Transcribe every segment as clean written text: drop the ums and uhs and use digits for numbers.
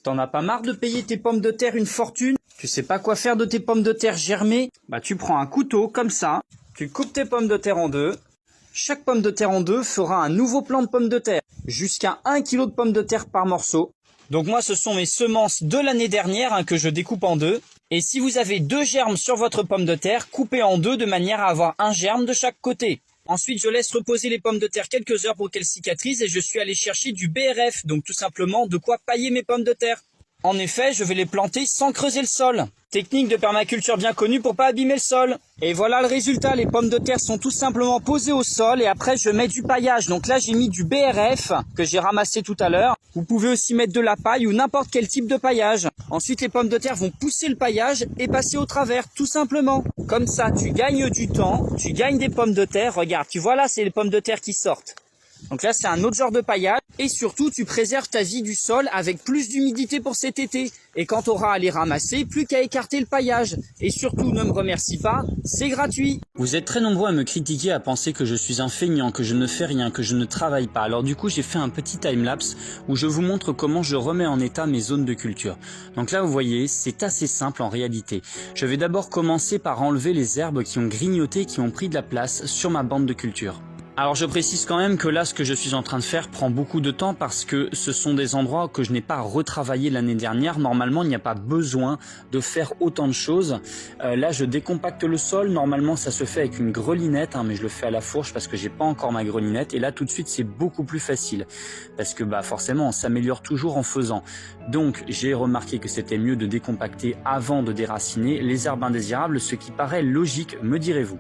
T'en as pas marre de payer tes pommes de terre une fortune? Tu sais pas quoi faire de tes pommes de terre germées? Bah tu prends un couteau comme ça, tu coupes tes pommes de terre en deux. Chaque pomme de terre en deux fera un nouveau plant de pommes de terre, jusqu'à 1 kg de pommes de terre par morceau. Donc moi ce sont mes semences de l'année dernière que je découpe en deux. Et si vous avez 2 germes sur votre pomme de terre, coupez en deux de manière à avoir un germe de chaque côté. Ensuite, je laisse reposer les pommes de terre quelques heures pour qu'elles cicatrisent et je suis allé chercher du BRF, donc tout simplement de quoi pailler mes pommes de terre. En effet, je vais les planter sans creuser le sol. Technique de permaculture bien connue pour pas abîmer le sol. Et voilà le résultat, les pommes de terre sont tout simplement posées au sol et après je mets du paillage. Donc là j'ai mis du BRF que j'ai ramassé tout à l'heure. Vous pouvez aussi mettre de la paille ou n'importe quel type de paillage. Ensuite les pommes de terre vont pousser le paillage et passer au travers, tout simplement. Comme ça tu gagnes du temps, tu gagnes des pommes de terre. Regarde, tu vois là c'est les pommes de terre qui sortent. Donc là, c'est un autre genre de paillage. Et surtout, tu préserves ta vie du sol avec plus d'humidité pour cet été. Et quand tu auras à les ramasser, plus qu'à écarter le paillage. Et surtout, ne me remercie pas, c'est gratuit. Vous êtes très nombreux à me critiquer, à penser que je suis un feignant, que je ne fais rien, que je ne travaille pas. Alors du coup, j'ai fait un petit timelapse où je vous montre comment je remets en état mes zones de culture. Donc là, vous voyez, c'est assez simple en réalité. Je vais d'abord commencer par enlever les herbes qui ont grignoté, qui ont pris de la place sur ma bande de culture. Alors je précise quand même que là ce que je suis en train de faire prend beaucoup de temps parce que ce sont des endroits que je n'ai pas retravaillé l'année dernière. Normalement il n'y a pas besoin de faire autant de choses. Là je décompacte le sol, normalement ça se fait avec une grelinette mais je le fais à la fourche parce que j'ai pas encore ma grelinette. Et là tout de suite c'est beaucoup plus facile parce que forcément on s'améliore toujours en faisant. Donc j'ai remarqué que c'était mieux de décompacter avant de déraciner les herbes indésirables, ce qui paraît logique, me direz-vous.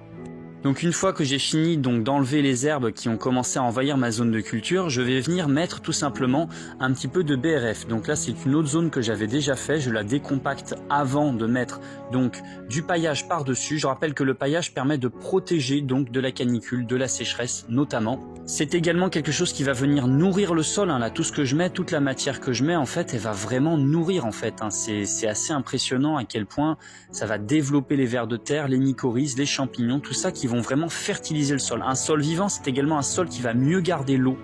Donc une fois que j'ai fini d'enlever les herbes qui ont commencé à envahir ma zone de culture, je vais venir mettre tout simplement un petit peu de BRF. Donc là c'est une autre zone que j'avais déjà fait, je la décompacte avant de mettre donc du paillage par-dessus. Je rappelle que le paillage permet de protéger donc de la canicule, de la sécheresse notamment. C'est également quelque chose qui va venir nourrir le sol, là tout ce que je mets, toute la matière que je mets en fait, elle va vraiment nourrir en fait. C'est assez impressionnant à quel point ça va développer les vers de terre, les mycorhizes, les champignons, tout ça qui vont vraiment fertiliser le sol. Un sol vivant, c'est également un sol qui va mieux garder l'eau.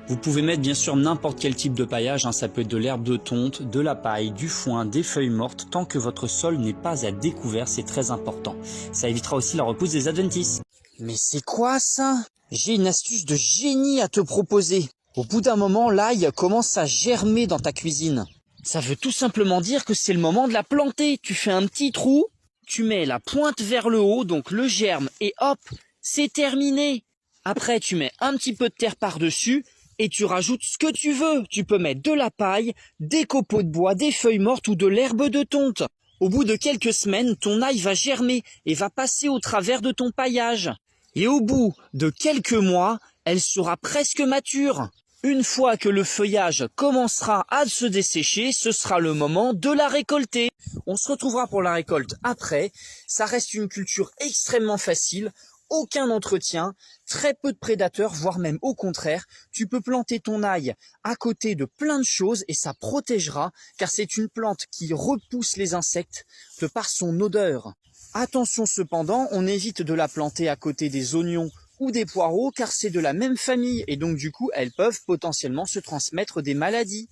Vous pouvez mettre bien sûr n'importe quel type de paillage, ça peut être de l'herbe de tonte, de la paille, du foin, des feuilles mortes, tant que votre sol n'est pas à découvert, c'est très important. Ça évitera aussi la repousse des adventices. Mais c'est quoi ça? J'ai une astuce de génie à te proposer. Au bout d'un moment, l'ail commence à germer dans ta cuisine. Ça veut tout simplement dire que c'est le moment de la planter. Tu fais un petit trou, tu mets la pointe vers le haut, donc le germe, et hop, c'est terminé. Après, tu mets un petit peu de terre par-dessus et tu rajoutes ce que tu veux. Tu peux mettre de la paille, des copeaux de bois, des feuilles mortes ou de l'herbe de tonte. Au bout de quelques semaines, ton ail va germer et va passer au travers de ton paillage. Et au bout de quelques mois, elle sera presque mature. Une fois que le feuillage commencera à se dessécher, ce sera le moment de la récolter. On se retrouvera pour la récolte après. Ça reste une culture extrêmement facile, aucun entretien, très peu de prédateurs, voire même au contraire. Tu peux planter ton ail à côté de plein de choses et ça protégera, car c'est une plante qui repousse les insectes de par son odeur. Attention cependant, on évite de la planter à côté des oignons ou des poireaux car c'est de la même famille et donc du coup elles peuvent potentiellement se transmettre des maladies.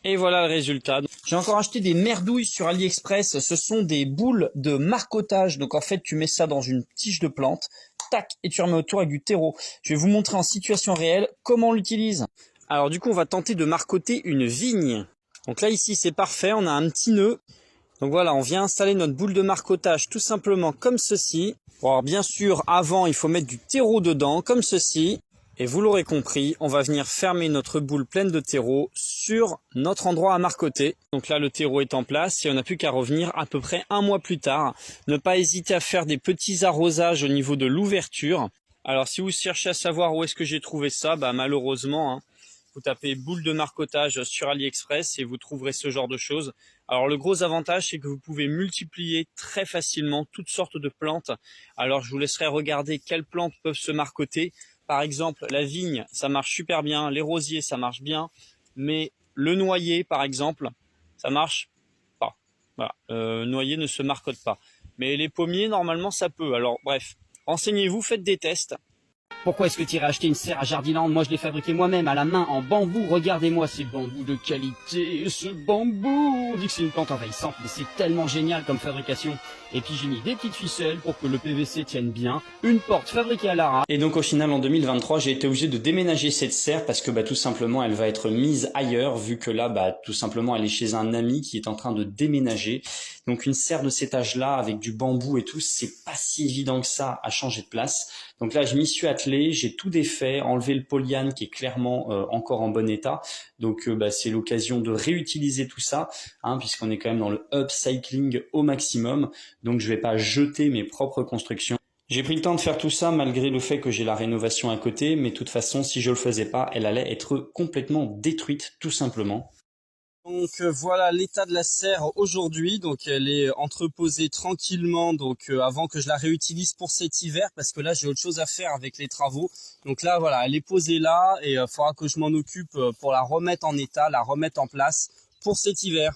Et voilà le résultat. J'ai encore acheté des merdouilles sur AliExpress, ce sont des boules de marcottage. Donc en fait tu mets ça dans une tige de plante, tac, et tu remets autour avec du terreau. Je vais vous montrer en situation réelle comment on l'utilise. Alors du coup on va tenter de marcoter une vigne. Donc là ici c'est parfait, on a un petit nœud. Donc voilà, on vient installer notre boule de marcottage tout simplement comme ceci. Bon, alors bien sûr, avant, il faut mettre du terreau dedans, comme ceci. Et vous l'aurez compris, on va venir fermer notre boule pleine de terreau sur notre endroit à marcoter. Donc là, le terreau est en place et on n'a plus qu'à revenir à peu près un mois plus tard. Ne pas hésiter à faire des petits arrosages au niveau de l'ouverture. Alors si vous cherchez à savoir où est-ce que j'ai trouvé ça, malheureusement, vous tapez boule de marcottage sur AliExpress et vous trouverez ce genre de choses. Alors le gros avantage, c'est que vous pouvez multiplier très facilement toutes sortes de plantes. Alors je vous laisserai regarder quelles plantes peuvent se marcoter. Par exemple, la vigne, ça marche super bien. Les rosiers, ça marche bien. Mais le noyer, par exemple, ça marche pas. Voilà, le noyer ne se marcote pas. Mais les pommiers, normalement, ça peut. Alors bref, renseignez-vous, faites des tests. Pourquoi est-ce que tu irais acheter une serre à Jardiland? Moi, je l'ai fabriquée moi-même, à la main, en bambou. Regardez-moi ces bambous de qualité, ce bambou. On dit que c'est une plante envahissante, mais c'est tellement génial comme fabrication. Et puis, j'ai mis des petites ficelles pour que le PVC tienne bien. Une porte fabriquée à l'arrache. Et donc, au final, en 2023, j'ai été obligé de déménager cette serre parce que, tout simplement, elle va être mise ailleurs, vu que là, tout simplement, elle est chez un ami qui est en train de déménager. Donc, une serre de cet âge-là, avec du bambou et tout, c'est pas si évident que ça à changer de place. Donc là, je m'y suis attelé, j'ai tout défait, enlevé le polyane qui est clairement encore en bon état. Donc c'est l'occasion de réutiliser tout ça, puisqu'on est quand même dans le upcycling au maximum. Donc je vais pas jeter mes propres constructions. J'ai pris le temps de faire tout ça malgré le fait que j'ai la rénovation à côté, mais de toute façon, si je le faisais pas, elle allait être complètement détruite, tout simplement. Donc voilà l'état de la serre aujourd'hui, donc elle est entreposée tranquillement avant que je la réutilise pour cet hiver parce que là j'ai autre chose à faire avec les travaux. Donc là voilà, elle est posée là et il faudra que je m'en occupe pour la remettre en état, la remettre en place pour cet hiver.